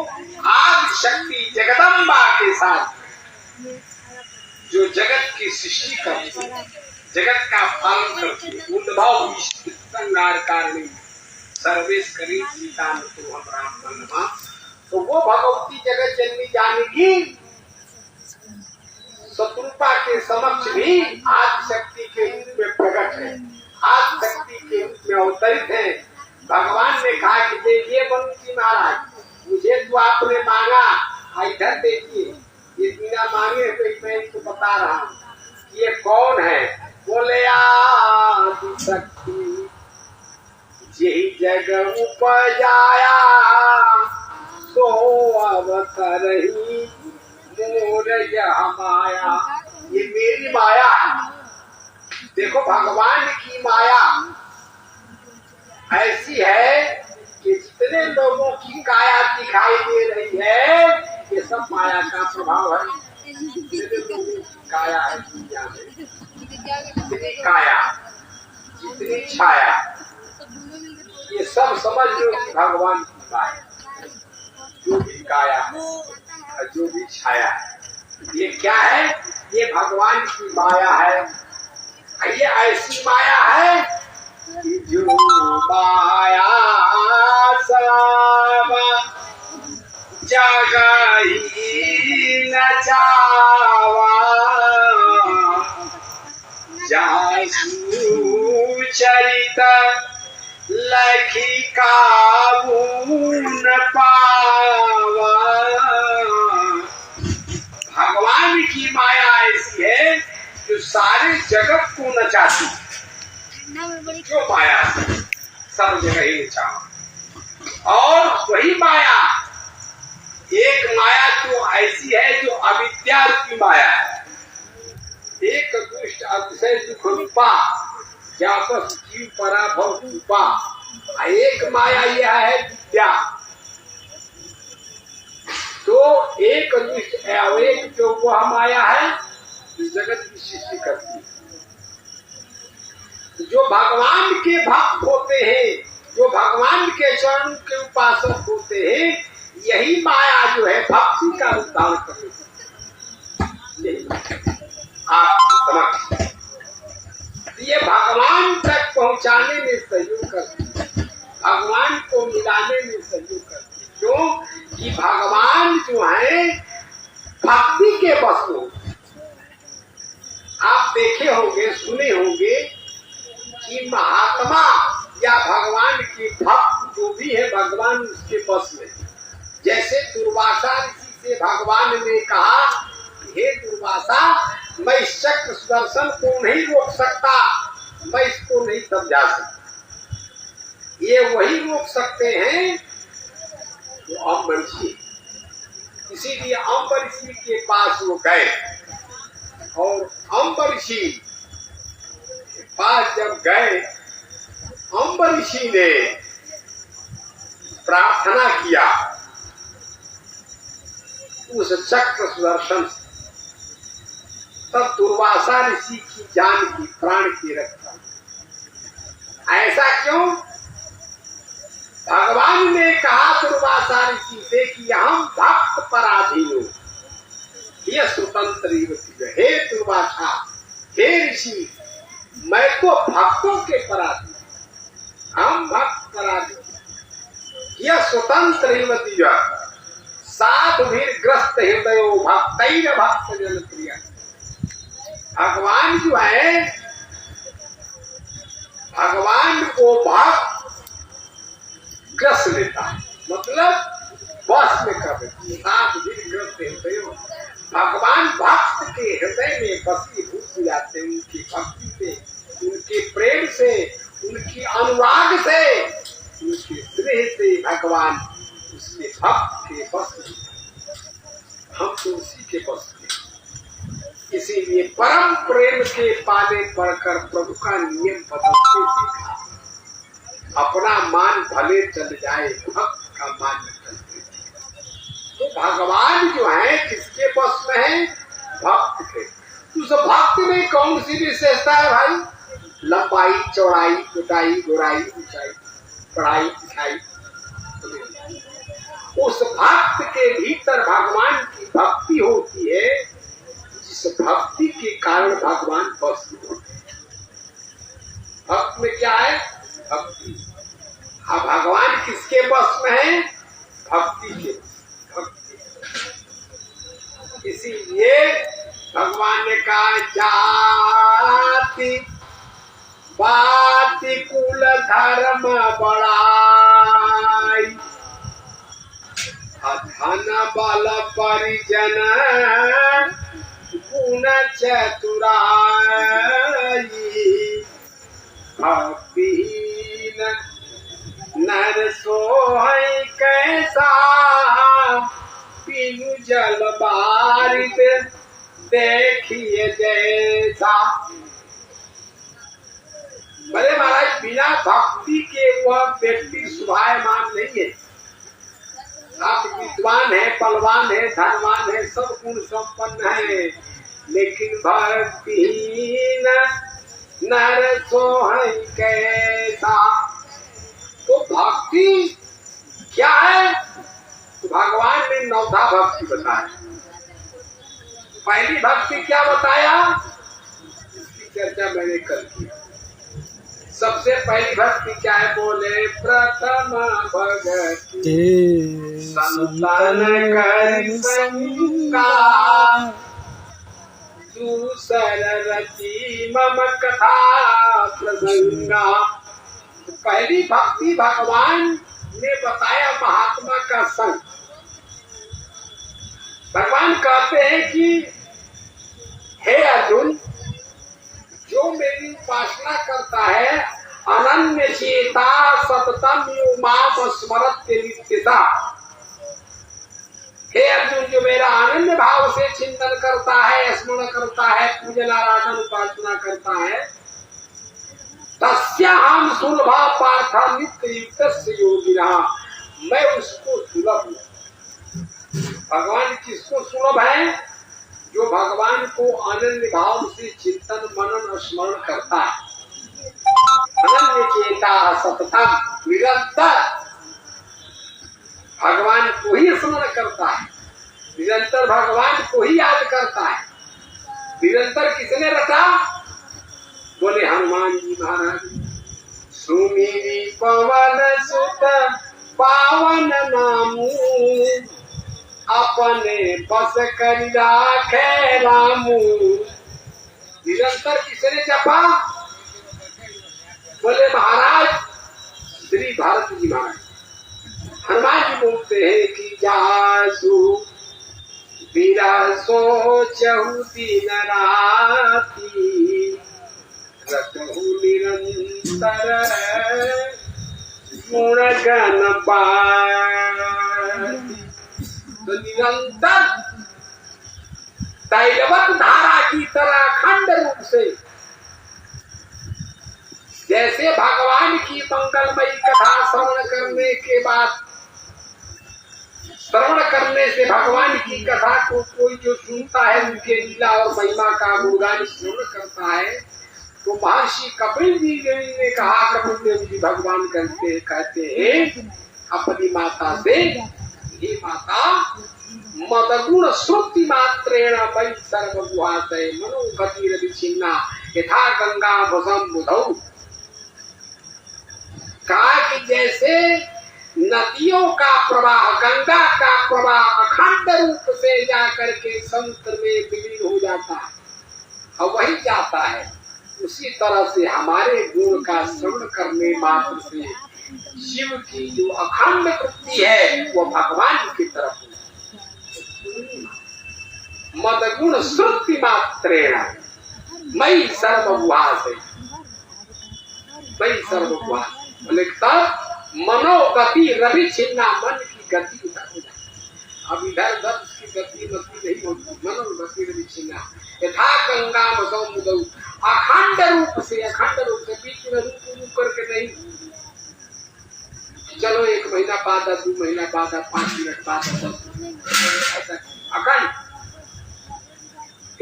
आदि शक्ति जगदम्बा के साथ जो जगत की सृष्टि करती है, जगत का पालन करती है, उद्भव संगार कारिणी सर्वेश करी सीता तो हम राम बन्नमा, तो वो भगवती जगत जननी जानकी शत्रुपा के समक्ष भी आदि शक्ति के रूप में प्रकट है, आदि शक्ति के रूप में अवतरित है। भगवान ने कहा कि देखिए मनु जी महाराज, मुझे तो आपने मांगा, इधर देखिए, ये बिना मांगे तो मैं इनको बता रहा हूँ ये कौन है। बोले आदि शक्ति यही जग उपजाया, सो अवतरही मोर यह माया। ये मेरी माया है। देखो भगवान की माया ऐसी है कि जितने लोगों की काया दिखाई दे रही है ये सब माया का प्रभाव है। जितने लोगों की काया है दुनिया में, जितनी काया जितनी छाया, ये सब समझ लो कि भगवान की माया। जो भी काया और जो भी छाया ये क्या है? ये भगवान की माया है। ये ऐसी माया है कि जो माया सब जगह ही न जावा, जासु चरित लखी काबू न पावा। भगवान की माया ऐसी है जो सारे जगत को नचाती, जो माया सब जगह ही नचावा। और वही माया, एक माया तो ऐसी है जो अविद्या की माया है, एक दुष्ट अतिशय दुख रूपा जापस जीव पराभव रूपा। एक माया यह है विद्या। तो एक दुष्ट एक जो वह माया है जगत की सृष्टि करती है। जो भगवान के भक्त होते हैं, जो भगवान के चरण के उपासक होते हैं, यही माया जो है भक्ति का रूप धारण करती है। आप समझ, ये भगवान तक पहुंचाने में सहयोग करती है, भगवान को मिलाने में सहयोग करती है। क्यों कि भगवान जो है भक्ति के बस में। आप देखे होंगे, सुने होंगे कि महात्मा या भगवान की भक्त जो भी है भगवान उसके बस में। जैसे दुर्वासा ऋषि से भगवान ने कहा, हे दुर्वासा, मैं इस चक्र सुदर्शन को नहीं रोक सकता, मैं इसको नहीं समझा सकता। ये वही रोक सकते हैं जो अम्ब ऋषि। इसीलिए अम्ब ऋषि के पास वो गए और अम्ब ऋषि के पास जब गए, अम्ब ऋषि ने प्रार्थना किया उस चक्र सुदर्शन से। तब दुर्वासा ऋषि की जान की, प्राण की रक्षा। ऐसा क्यों? भगवान ने कहा दुर्वासा ऋषि से कि हम भक्त पराधीन, ये स्वतंत्र युवती। हे दुर्वासा, हे ऋषि, मैं तो भक्तों के पराधीन, हम भक्त पराधीन, यह स्वतंत्र युवती। साधुभिर्ग्रस्त हृदय भक्तैर भक्त जन प्रिय। भगवान जो है, भगवान को भक्त ग्रस्त लेता है, मतलब बस में कर देता है। भगवान भक्त के हृदय में बसीभूत हो जाते हैं। उनकी भक्ति से, उनके प्रेम से, उनकी अनुराग से, उनके स्नेह से भगवान उसके भक्त के बस में। हम तो उसी के बस में। इसीलिए परम प्रेम के पाले पढ़कर प्रभु का नियम बदलते देखा। अपना मान भले चल जाए, भक्त का मान न चलते। तो भगवान जो है किसके बस में है? भक्त के। उस भक्त में कौन सी विशेषता है भाई? लंबाई, चौड़ाई, मोटाई, गोराई, ऊंचाई, पढ़ाई, लिखाई। उस भक्त का जाति बाति कुल धर्म बड़ाई धन बल परिजन गुण चतुराई भक्तिहीन नर सोहै कैसा पीनु जल बारित देखिए जैसा। बड़े महाराज बिना भक्ति के वह व्यक्ति सुभायमान नहीं है। आप विद्वान है, बलवान है, धनवान है, सब गुण संपन्न है, लेकिन भक्तिहीन नर सोहै कैसा। तो भक्ति क्या है? तो भगवान ने नौधा भक्ति बताया। पहली भक्ति क्या बताया, इसकी चर्चा मैंने कल की। सबसे पहली भक्ति क्या है? बोले प्रथम भक्ति संतन कर संगा दूसर रति मम कथा प्रसंगा। पहली भक्ति भगवान ने बताया महात्मा का संग। भगवान कहते हैं कि हे अर्जुन, जो मेरी उपासना करता है अनन्य चेता सततम माम स्मरत्य नित्यता। हे अर्जुन, जो मेरा अनन्य भाव से चिंतन करता है, स्मरण करता है, पूजन आराधन उपासना करता है, तस्याहं सुलभा पार्थ नित्य युक्तस्य योगिनः। मैं उसको सुलभ हूं। भगवान किसको सुलभ है? जो भगवान को अनन्य भाव से चिंतन मनन और स्मरण करता है। अनन्य चेता सततम, निरंतर भगवान को ही स्मरण करता है, निरंतर भगवान को ही याद करता है। निरंतर किसने रखा? बोले हनुमान जी महाराज। सुमिरी पवन सुत पावन नामू अपने बस कर राखे रामू। निरंतर किसने जपा? बोले महाराज श्री भारत जी महाराज। हनुमान जी बोलते हैं कि जासु बीरा सोचहु दिन राती रखहु निरंतर गुण गण पाई। तो निरंतर तैलवत धारा की तरह अखंड रूप से, जैसे भगवान की मंगलमयी कथा श्रवण करने के बाद, श्रवण करने से भगवान की कथा को कोई जो सुनता है, उनके लीला और महिमा का गुणगान श्रवण करता है, तो महर्षि कपिल जी ने कहा, कपिल देव जी भगवान कहते हैं अपनी माता से, हे माता मदगुण श्रुति मात्रेण वै सर्वगुहाशय मनोगतिरविच्छिन्ना यथा गंगा भसम बुधौ। कहा कि जैसे नदियों का प्रवाह, गंगा का प्रवाह अखंड रूप से जाकर के समुद्र में विलीन हो जाता है और वही जाता है, उसी तरह से हमारे गुण का श्रवण करने मात्र से शिव की जो अखंड वृत्ति है वो भगवान की तरफ है। मदगुण श्रुति मात्रेण मयि सर्वगुहाशय, मयि सर्वगुहाशय। तब मनोगति रवि छिन्ना, मन की गति उधर हो जाए। अब इधर उधर उसकी गति मति नहीं होती। मनोगति रवि छिन्ना यथा गंगा बसौ मुदौ। अखंड रूप से बीच में रुक करके नहीं, चलो 1 महीना बाद, 2 महीना बाद, 5 मिनट बाद, 10 ऐसा अखंड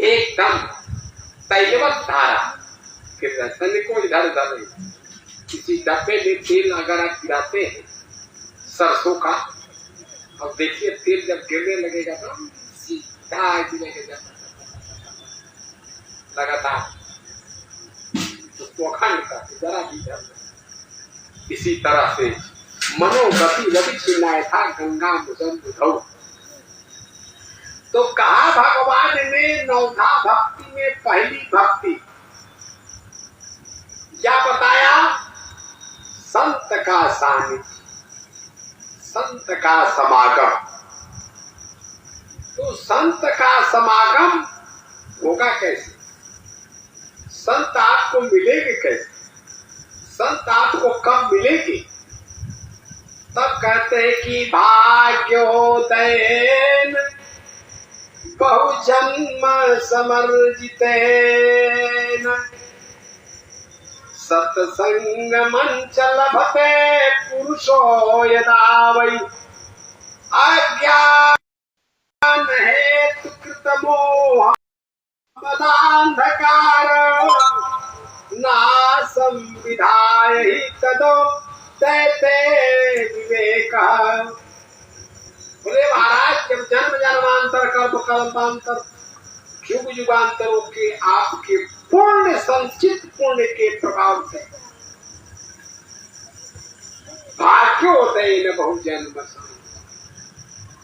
एकदम तैलवत धारा गिर जाता है। कोई इधर उधर नहीं। किसी डब्बे में तेल अगर आप गिराते हैं सरसों का, अब देखिए तेल जब गिरने लगेगा तो सीधा गिरेगा लगातार, उसको अखंड का जरा भी डर। इसी तरह से मनोगति रवि छिन्नाय था गंगा मुदम बुधौ। तो तो कहा भगवान ने नौधा भक्ति में पहली भक्ति क्या बताया? संत का सानिध्य, संत का समागम। तो संत का समागम होगा कैसे? संत आपको मिलेंगे कैसे? संत आपको कब मिलेगी? तब कहते हैं कि भाग्योदयन बहुजन्म समर्जितेन सत्संग मंच लभते पुरुषो यदा वै अज्ञान हेतु कृत मोह मदांधकार नासं विधाय हि तदो दैते विवेक। बोले महाराज, जब जन्म जन्मांतर कल्प कल्पांतर युग युगांतरों के आपके पुण्य संचित पुण्य के प्रभाव से भाग्योदय न बहुजन्म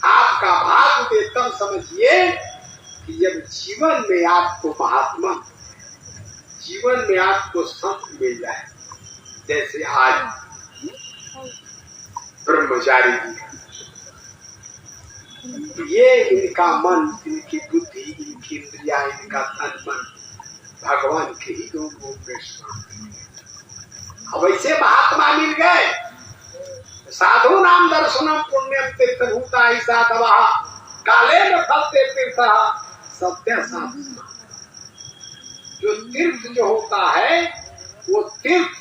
आपका भाग्य तब समझिए कि जब जीवन में आपको महात्मा, जीवन में आपको संत मिल जाए। जैसे आज ब्रह्मचारी जी, ये इनका मन, इनकी बुद्धि, इनकी इंद्रिया, इनका तन मन भगवान के ही रूप में अब ऐसे महात्मा मिल गए। साधु नाम दर्शनम पुण्यम तीर्थभूता ही साधवा काले न फलते तीर्थ सत्य साधु। जो तीर्थ जो होता है वो तीर्थ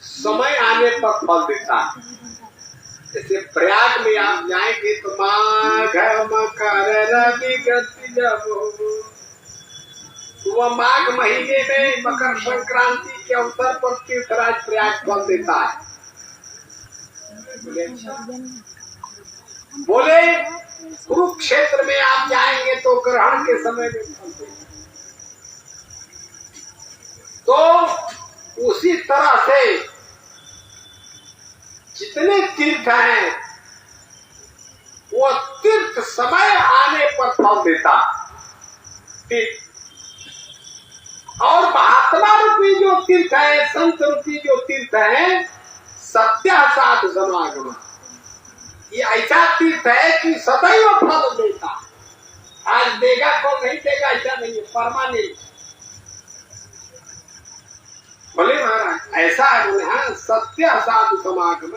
समय आने पर फल देता है। जैसे प्रयाग में आप जाएंगे तो माघ मकर रवि गति जब तो वह माघ महीने में मकर संक्रांति के अवसर पर तीर्थराज प्रयाग फल देता है। बोले कुरुक्षेत्र में आप जाएंगे तो ग्रहण के समय में फल देता। तो उसी तरह से जितने तीर्थ हैं वो तीर्थ समय आने पर फल देता। तीर्थ और महात्मा रूपी जो तीर्थ है, संत रूपी जो तीर्थ है, सत्य साधु समागम, ये ऐसा तीर्थ है कि सदैव फल देता। आज देगा फल नहीं देगा ऐसा नहीं है, परमानेंट। बोले महाराज ऐसा है सत्य साधु समागम,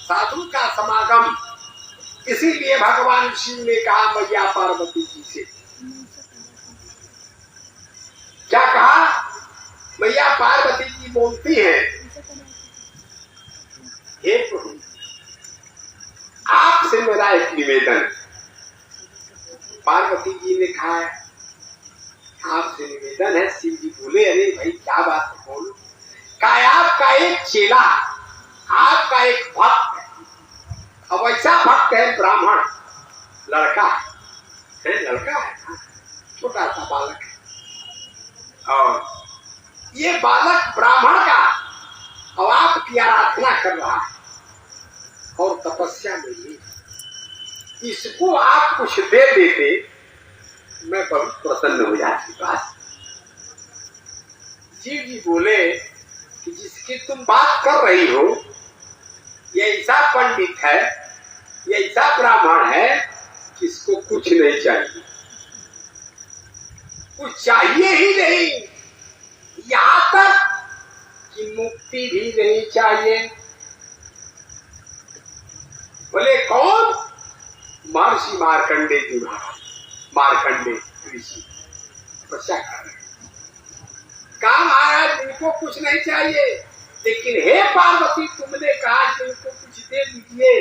साधु का समागम। इसीलिए भगवान शिव ने कहा मैया पार्वती जी से, क्या कहा? मैया पार्वती जी बोलती है, हे प्रभु आपसे मेरा एक निवेदन। पार्वती जी ने कहा आपसे निवेदन है। शिव जी बोले अरे भाई क्या बात है, बोलो। कहा आपका एक चेला, आपका एक भक्त है। अब ऐसा भक्त है ब्राह्मण लड़का है, लड़का है, छोटा सा बालक है। और ये बालक ब्राह्मण का अब आपकी आराधना कर रहा है और तपस्या में ही, इसको आप कुछ दे देते मैं बहुत प्रसन्न हो जाती। बात शिव जी बोले कि जिसकी तुम बात कर रही हो ये ऐसा पंडित है, ये ऐसा ब्राह्मण है कि इसको कुछ नहीं चाहिए, कुछ चाहिए ही नहीं, यहां तक कि मुक्ति भी नहीं चाहिए। बोले कौन? महर्षि मार्कंडे जी महाराज, मार्कंडे ऋषि तपस्या कर रहे। कहा महाराज इनको कुछ नहीं चाहिए, लेकिन हे पार्वती तुमने कहा कि इनको कुछ दे दीजिए,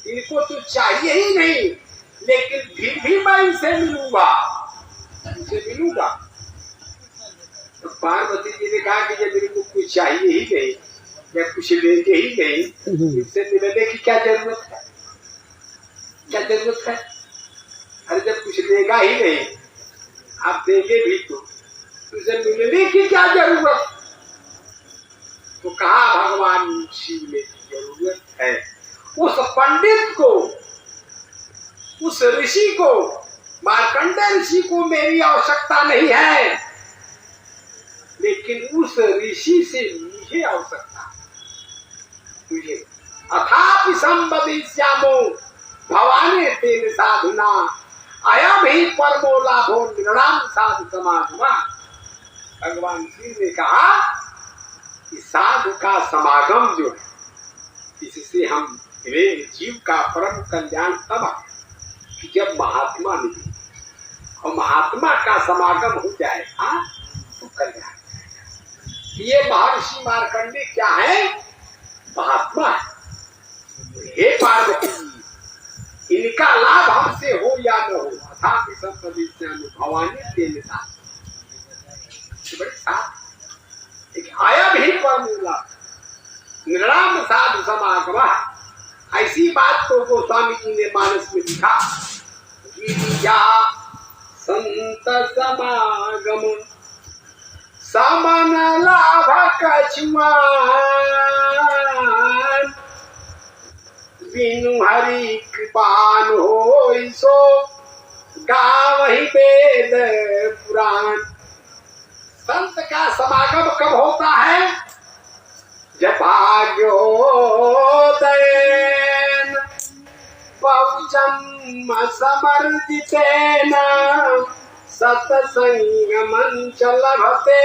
इनको तो चाहिए ही नहीं, लेकिन फिर भी मैं इनसे मिलूंगा, इनसे मिलूंगा। तो पार्वती जी ने कहा कि जब इनको कुछ चाहिए ही नहीं या कुछ लेंगे ही नहीं, इनसे मिलने की क्या जरूरत है? क्या जरूरत है? अरे जब कुछ देगा ही नहीं, आप देंगे भी तो उसे मिलने की क्या जरूरत? तो कहा भगवान शिव ने जरूरत है उस पंडित को, उस ऋषि को मार्कंडेय ऋषि को मेरी आवश्यकता नहीं है, लेकिन उस ऋषि से मुझे आवश्यकता तुझे। अथापि संवदिष्यामो भवाने तेन साधुना अयम ही परमो लाभो निर्णाम साधु समागमा। भगवान श्री ने कहा कि साधु का समागम जो है, इससे हम जीव का परम कल्याण तब है कि जब महात्मा मिले और महात्मा का समागम हो जाए तो कल्याण। ये महर्षि मार्कंडेय क्या है? महात्मा है। हे पार्वती, इनका लाभ हमसे हो या न हो, अथापि संवदिष्यामि भवाने तेन साधु। बड़े साथ एक आया भी परमूला निर्णाम साधु समागम। ऐसी बात तो गोस्वामी जी ने मानस में लिखा, गिरिजा संत समागम समन लाभ कछुआन, बिनु हरि कृपान होई सो गावहि वेद पुराण। संत का समागम कब होता है? जब भाग्योदयन बहुजन्म समर्जितेन सत्संगमं च लभते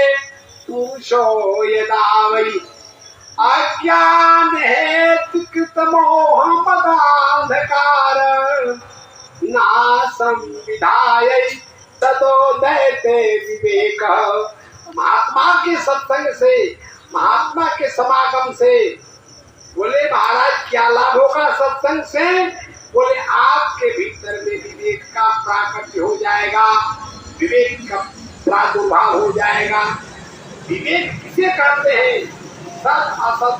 पुरुषो यदा वै अज्ञान हेतु कृत मोह मदांधकार नासं विधाय तदोदयते विवेक। महात्मा के सत्संग से, महात्मा के समागम से, बोले महाराज क्या लाभ होगा सत्संग से? बोले आपके भीतर में विवेक का प्राकट्य हो जाएगा, विवेक का प्रादुर्भाव हो जाएगा। विवेक किसे कहते हैं? सत असत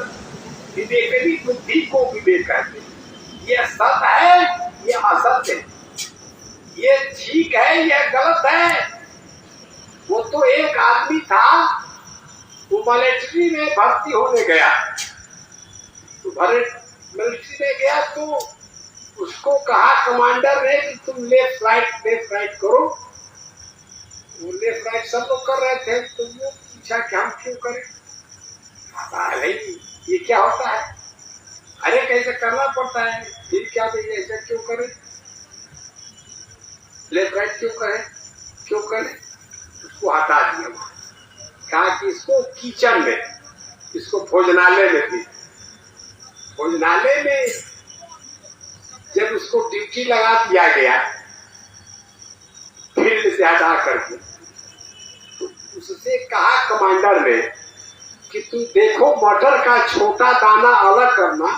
विवेकनी बुद्धि को विवेक कहते हैं। ये सत है, ये असत है, ये ठीक है, ये गलत है। वो तो एक आदमी था, वो मिलिट्री में भर्ती होने गया, तो मिलिट्री में गया तो उसको कहा कमांडर ने कि तुम लेफ्ट राइट करो। वो लेफ्ट राइट सब लोग कर रहे थे, तो वो पूछा कि हम क्यों करें? भाई ये क्या होता है? अरे कैसे करना पड़ता है, फिर क्या भैया ऐसा क्यों करें, लेफ्ट राइट क्यों करें? उसको हटा दिया। कहा कि इसको किचन में, इसको भोजनालय में थी, भोजनालय में जब उसको ड्यूटी लगा दिया गया फील्ड से हटा करके, तो उससे कहा कमांडर ने कि तू देखो मटर का छोटा दाना अलग करना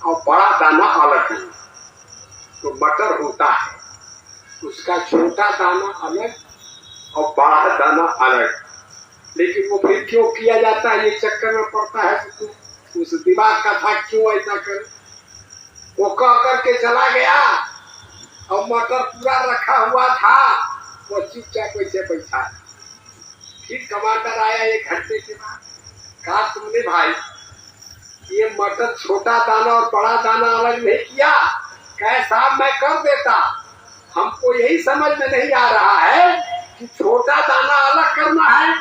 और बड़ा दाना अलग करना। तो मटर होता है, उसका छोटा दाना अलग और बड़ा दाना अलग, लेकिन वो फिर क्यों किया जाता है, ये चक्कर में पड़ता है तो उस दिमाग का था क्यों ऐसा करे। वो कह करके चला गया और मटर पूरा रखा हुआ था, वो चुपचाप वैसे बैठा। फिर कमांडर आया 1 घंटे के बाद, कहा तुमने भाई ये मटर छोटा दाना और बड़ा दाना अलग नहीं किया? कहे साहब मैं कर देता, हमको यही समझ में नहीं आ रहा है कि छोटा दाना अलग करना है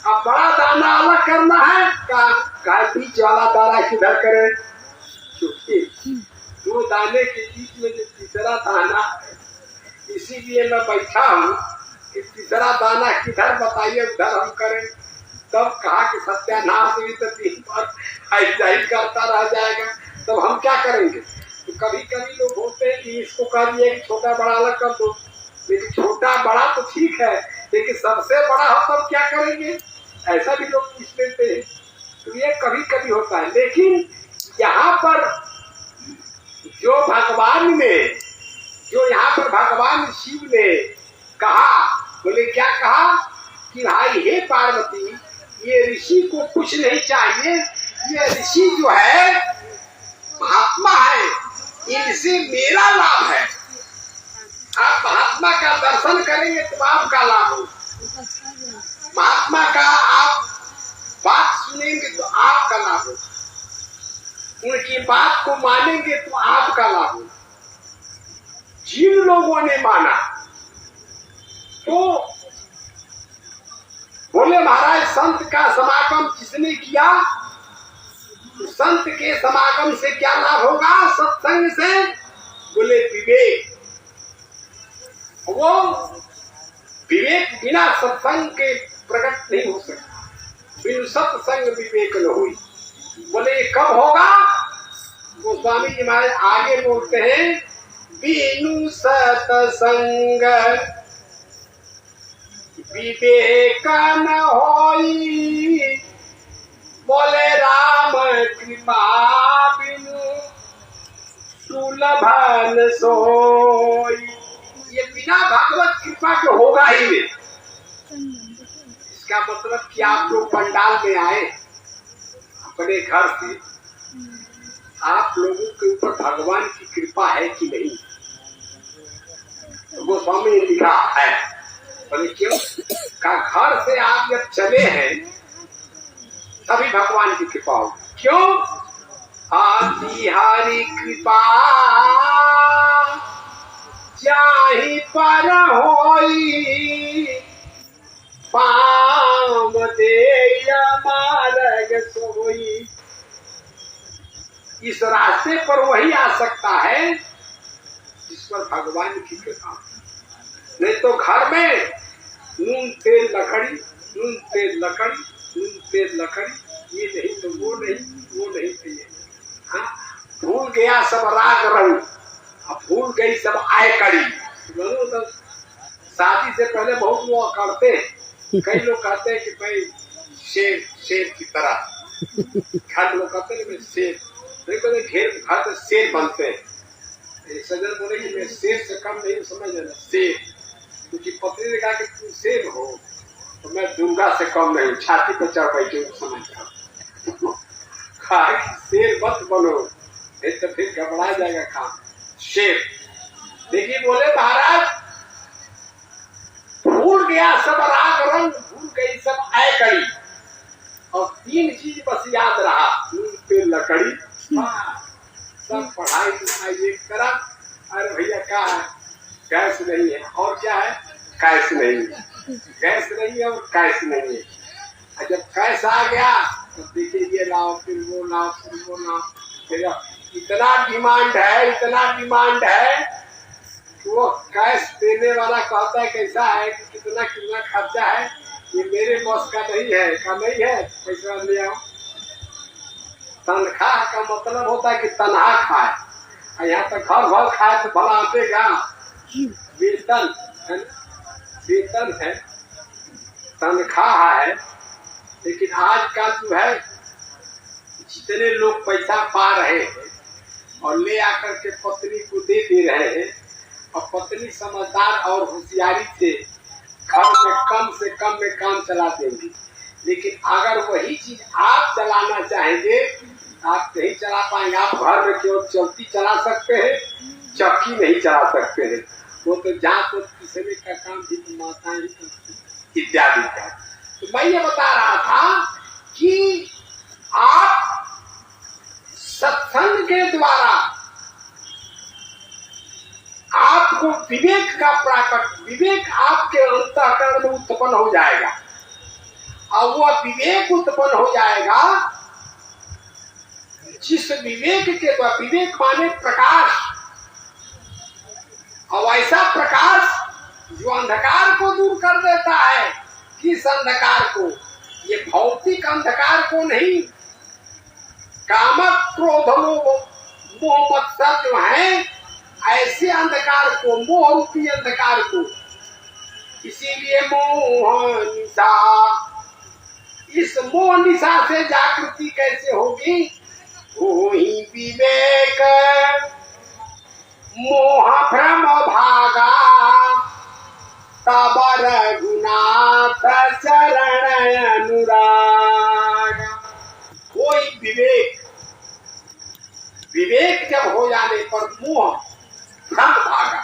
और बड़ा दाना अलग करना है। कहा बीच वाला दाना किधर करे? क्योंकि 2 दाने के बीच में जो तीसरा दाना है, इसीलिए मैं बैठा हूँ कि तीसरा दाना किधर बताइए, उधर हम करें। तब कहा कि सत्यानाश हुई तो 3 बार ऐसा ही करता रह जाएगा, तब हम क्या करेंगे? तो कभी कभी लोग होते हैं कि इसको कह दिए कि छोटा बड़ा अलग कर दो, लेकिन छोटा बड़ा तो ठीक है, लेकिन सबसे बड़ा हो तब क्या करेंगे? ऐसा भी लोग पूछ लेते हैं। तो ये कभी कभी होता है, लेकिन यहाँ पर जो यहाँ पर भगवान शिव ने कहा, बोले क्या कहा कि भाई हे पार्वती, ये ऋषि को कुछ नहीं चाहिए, ये ऋषि जो है महात्मा है, इनसे मेरा लाभ है। आप महात्मा का दर्शन करेंगे तो आपका लाभ हो, महात्मा का आप बात सुनेंगे तो आपका लाभ हो, उनकी बात को मानेंगे तो आपका लाभ हो। जिन लोगों ने माना तो बोले महाराज संत का समागम किसने किया, तो संत के समागम से क्या लाभ होगा, सत्संग से, बोले विवेक। वो विवेक बिना सत्संग के प्रकट नहीं हो सकता, बिन सत्संग विवेक न हुई। बोले कब होगा, गोस्वामी जी महाराज आगे बोलते हैं, बिनु सत्संग विवेक न होई, बोले राम कृपा बिनु सुलभन सोई। ये बिना भगवत कृपा के होगा ही नहीं। इसका मतलब कि आप लोग पंडाल में आए अपने घर से, आप लोगों के ऊपर भगवान की कृपा है कि नहीं, तो गोस्वामी ने लिखा है। बोले क्यों, का घर से आप जब चले हैं तभी भगवान की कृपा हो। क्यों, आदि हरि कृपा जाहि पर होई, पाम देय मार्ग सोई। इस रास्ते पर वही आ सकता है जिस पर भगवान की कृपा, नहीं तो घर में नून तेल लकड़ी, नून तेल लकड़ी, नून तेल लकड़ी, ये नहीं तो वो नहीं, वो नहीं तो ये। हाँ, भूल गया सब राग रंग, अब भूल गई सब आय कड़ी। तो शादी से पहले बहुत लोग करते हैं, कई लोग कहते हैं कि भाई शेर, शेर की तरह, घर लोग कहते हैं कि शेर, नहीं घेर घर तो शेर बनते हैं। सजन बोले कि मैं शेर से कम नहीं समझ लेना, शेर, क्योंकि पत्नी ने कहा कि तुम शेर हो, तो मैं दुर्गा से कम नहीं, छाती पर चढ़ बैठे समझ जाओ। कहा कि शेर मत बनो, नहीं तो फिर घबरा जाएगा काम। शेर, देखिए बोले महाराज भूल गया सब राग रंग, भूल गई सब आय कड़ी, और तीन चीज बस याद रहा, नून तेल लकड़ी। सब पढ़ाई लिखाई एक तरफ, अरे भैया क्या है, गैस नहीं है, और क्या है, कैश नहीं है, गैस नहीं है और कैश नहीं है। और जब कैश आ गया तो देखिए ये लाओ, फिर वो लाओ, फिर वो लाओ, फिर इतना डिमांड है, इतना डिमांड है कि वो कैश देने वाला कहता है कैसा है कि कितना कितना खर्चा है, ये मेरे बस का नहीं है, का नहीं है, पैसा ले आओ। तनख्वाह का मतलब होता है कि तनहा खाए, यहाँ तक घर भर खाए तो भला आतेगा। वेतन, वेतन है, तनख्वाह है, लेकिन आज का जो है जितने लोग पैसा पा रहे हैं और ले आकर के पत्नी को दे रहे हैं, और पत्नी समझदार और होशियारी से घर में कम से कम में काम चला देंगी। लेकिन अगर वही चीज आप चलाना चाहेंगे, आप नहीं चला पाएंगे। आप घर में केवल चौकी चला सकते हैं, चक्की नहीं चला सकते हैं, वो तो जांच तो पिसने का काम भी माताएं ही करती, इत्यादि इत्यादि। तो मैं ये बता रहा था कि आप सत्संग के द्वारा आपको विवेक का प्राकट, विवेक आपके अंतःकरण में उत्पन्न हो जाएगा, और वह विवेक उत्पन्न हो जाएगा जिस विवेक के द्वारा, विवेक माने प्रकाश, और ऐसा प्रकाश जो अंधकार को दूर कर देता है। किस अंधकार को, ये भौतिक अंधकार को नहीं, कामक क्रोध मोह मत्सर जो है, ऐसे अंधकार को, मोह रूपी अंधकार को। इसीलिए मोह निशा, इस मोह निशा से जागृति कैसे होगी, वही विवेक मोह भ्रम भागा, तब रघुनाथ चरण अनुराग। कोई विवेक, विवेक जब हो जाने पर मोह भ्रम भागा,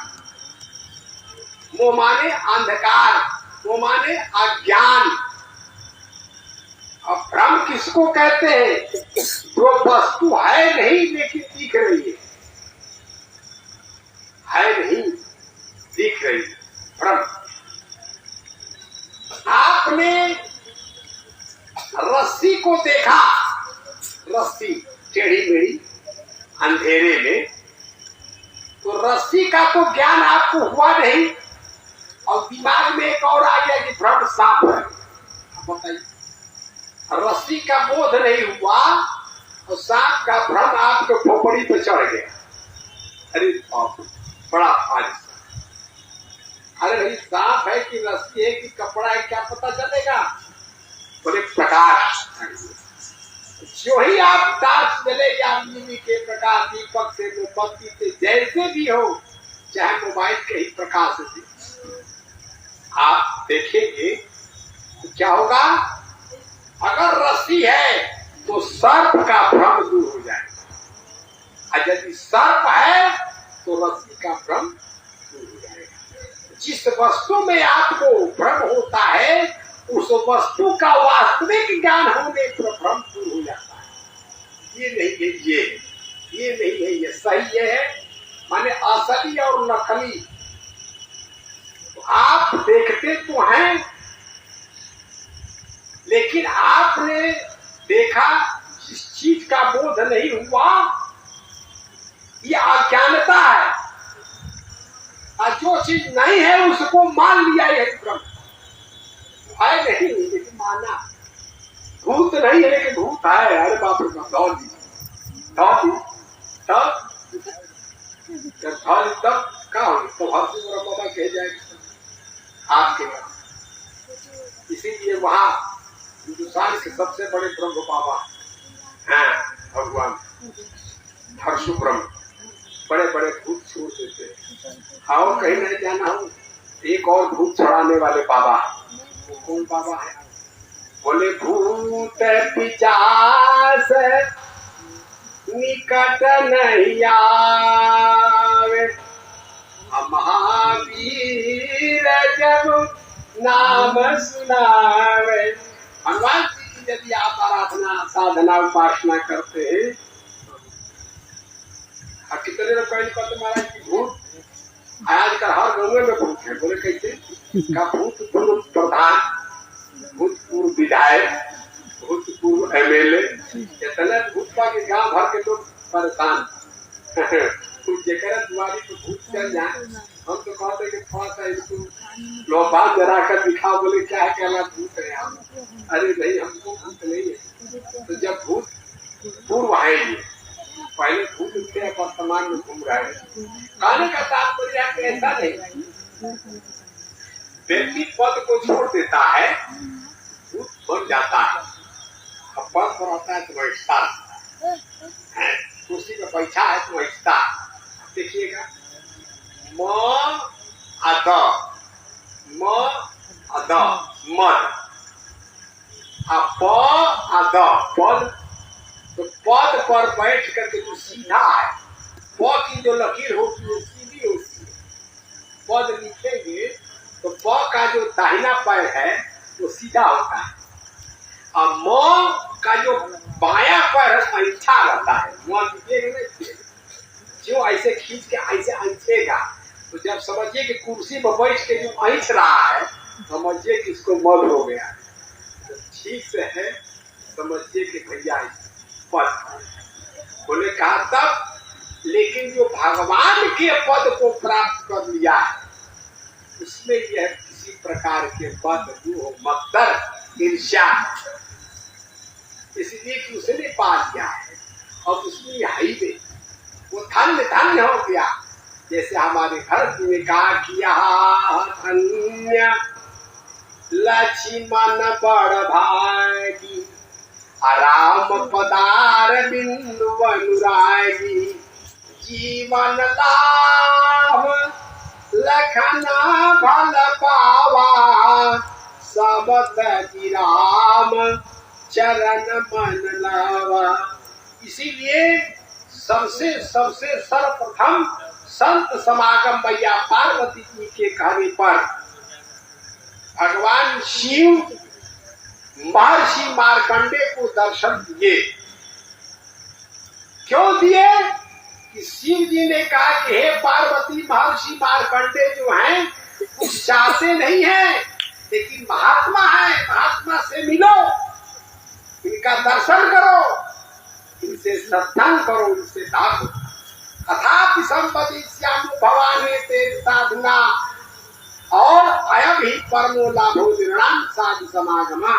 मोह माने अंधकार, मोह माने अज्ञान। अब भ्रम किसको कहते हैं, जो वस्तु है नहीं लेकिन दिख रही है नहीं दिख रही, भ्रम। रस्सी का तो ज्ञान आपको हुआ नहीं और दिमाग में एक और आ गया कि भ्रम सांप है। बताइए, रस्सी का बोध नहीं हुआ और सांप का भ्रम आपके खोपड़ी पे चढ़ गया। अरे बाप, बड़ा हादसा। अरे भाई, सांप है कि रस्सी है कि कपड़ा है, क्या पता चलेगा? बोले प्रकाश। जो ही आप टार्च जले या बिजली के प्रकाश, दीपक से, मोमबत्ती से, जैसे भी हो, चाहे मोबाइल के ही प्रकाश से आप देखेंगे तो क्या होगा? अगर रस्सी है तो सर्प का भ्रम दूर हो जाएगा, और यदि सर्प है तो रस्सी का भ्रम दूर हो जाएगा। जिस वस्तु में आपको भ्रम होता है उस वस्तु का वास्तविक ज्ञान होने पर भ्रम दूर हो जाता है। ये नहीं है, ये नहीं है, ये सही है, माने असली और नकली। तो आप देखते तो हैं, लेकिन आपने देखा जिस चीज का बोध नहीं हुआ, ये अज्ञानता है। और जो चीज नहीं है उसको मान लिया, यही भ्रम है। नहीं, लेकिन माना। भूत नहीं है लेकिन भूत है। अरे बाप रे बाप, धौली तब क्या होगी? तो हर से मेरा बाबा कह जाएगा आपके पास। इसीलिए वहां हिंदुस्तान के सबसे बड़े ब्रह्म बाबा हैं भगवान हर्षु ब्रह्म, बड़े बड़े भूत छोड़ देते। और कहीं नहीं जाना हो, एक और भूत छुड़ाने वाले बाबा। वो कौन बाबा है? बोले भूत पिशाच निकट नहीं आवे, महावीर जब नाम सुनावे। हनुमान जी की यदि आप आराधना, साधना, उपासना करते हैं, कितने लोग पहले कहते महाराज की भूत आजकल हर गाँव में भूत है। बोले कैसे? का भूतपूर्व प्रधान, भूतपूर्व विधायक, भूतपूर्व MLA, इतने भूतपा के गांव भर के लोग परेशान। कुछ जगह तुम्हारी तो भूत चल जाए, हम तो कहते कि थोड़ा सा इसको लोबा जरा कर दिखा। बोले क्या है, क्या भूत है हम? अरे नहीं, हमको भूत नहीं है। तो जब भूत पूर्व आएंगे, पहले भूत थे, वर्तमान में घूम रहे हैं। कहने का तात्पर्य ऐसा नहीं, व्यक्ति पद को छोड़ देता है, भूत बन जाता है। अब पद पर आता है तो बैठता है, कुर्सी पर बैठा है तो बैठता है। देखिएगा, म अद मद, पद, तो पद पर बैठ करके जो सीधा है, प की जो लकीर होती है सीधी होती है। पद लिखेंगे तो प का जो दाहिना पैर है वो सीधा होता है, और म का जो बायां पैर है ऐसा रहता है। जो ऐसे खींच के ऐसे ऐंठेगा, तो जब समझिए कि कुर्सी पर बैठ के जो ऐंठ रहा है, समझिए कि इसको मद हो गया। तो ठीक से है, समझिए कि भैया पद। बोले कहा तब, लेकिन जो भगवान के पद को प्राप्त कर लिया है, उसमें यह किसी प्रकार के पद, मोह, मत्सर, ईर्ष्या, इसलिए कि उसने पा लिया है और उसमें हाईवे वो धन्य धन्य हो गया। जैसे हमारे घर ने कहा किया धन्य लक्ष्मण बड़ भागी, राम पदार बिंदु अनुरागी, जीवन लाभ लखना भल पावा, सब तजी राम चरण मन लावा। इसीलिए सबसे सर्वप्रथम संत समागम मैया पार्वती जी के कहने पर भगवान शिव महर्षि मार्कंडे को दर्शन दिए। क्यों दिए? कि शिव जी ने कहा कि हे पार्वती, महर्षि मार्कंडे जो हैं कुछ चाहते नहीं है, लेकिन महात्मा है, महात्मा से मिलो, इनका दर्शन करो, इनसे सत्संग करो, इनसे दान। अथापि संपदिष्यामि भवाने तेन साधुना और अयम ही परमो लाभो निर्णाम साधु समागमा।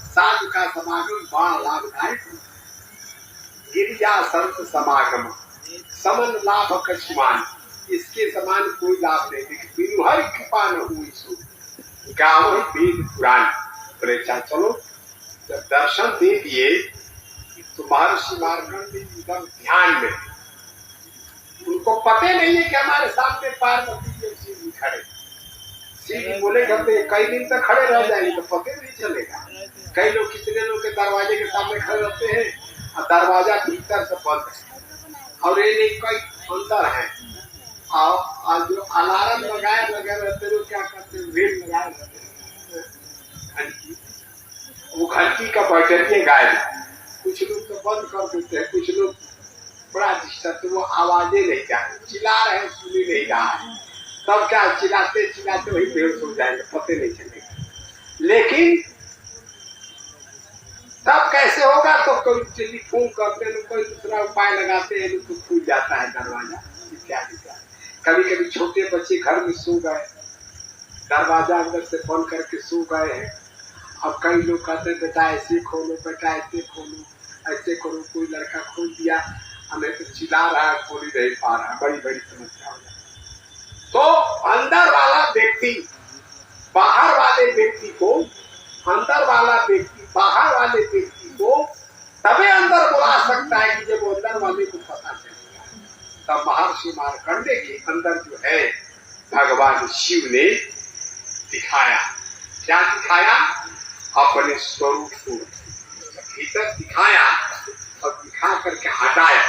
साधु का समागम बड़ा लाभदायक है। गिरिजा संत समागम समन लाभ कछुमान, इसके समान कोई लाभ नहीं। बिनु हरि कृपा न हुई सो गाँव वेद पुराण। परीक्षा चलो जब दर्शन दे दिए तो महर्षि मार्कंडेय एकदम ध्यान में, उनको पते नहीं है कि हमारे सामने पार्वती जी शिव जी खड़े। शिव जी बोले करते कई दिन तक खड़े रह जाएंगे तो पते नहीं चलेगा। कई लोग कितने लोग के दरवाजे के सामने खड़े रहते हैं और दरवाजा भीतर से बंद है और ये नहीं कोई अंदर है। और जो अलार्म लगाए लगे रहते लोग क्या करते हैं, भीड़ लगाए रहते हैं घंटी, वो घंटी का बैटरी गायब है। कुछ लोग तो बंद कर देते हैं, कुछ लोग बड़ा डिस्टर्ब, तो वो आवाजें नहीं जा रही, चिल्ला रहे हैं सुनी नहीं रहा है, तब क्या चिल्लाते चिल्लाते वही बेहोश हो जाएंगे, पते नहीं चलेगा। लेकिन तब कैसे होगा, तो कोई टेलीफोन करते हैं, कोई दूसरा उपाय लगाते हैं तो खुल जाता है दरवाजा इत्यादि। कभी कभी छोटे बच्चे घर में सो गए, दरवाजा अंदर से बंद करके सो गए हैं। अब कई लोग कहते हैं बेटा ऐसे खोलो, बेटा ऐसे खोलो, ऐसे करो। कोई लड़का खोल दिया, हमें तो चिल्ला रहा है, खोल ही नहीं पा रहा, बड़ी बड़ी समस्या हो जाती। तो अंदर वाला व्यक्ति बाहर वाले व्यक्ति को, अंदर वाला व्यक्ति बाहर वाले व्यक्ति को तभी अंदर बुला सकता है कि जब वो अंदर वाले को पता चलेगा। तब महर्षि मार्कंडेय के अंदर जो है भगवान शिव ने दिखाया। क्या दिखाया? अपने स्वरूप को भीतर दिखाया और दिखा करके हटाया।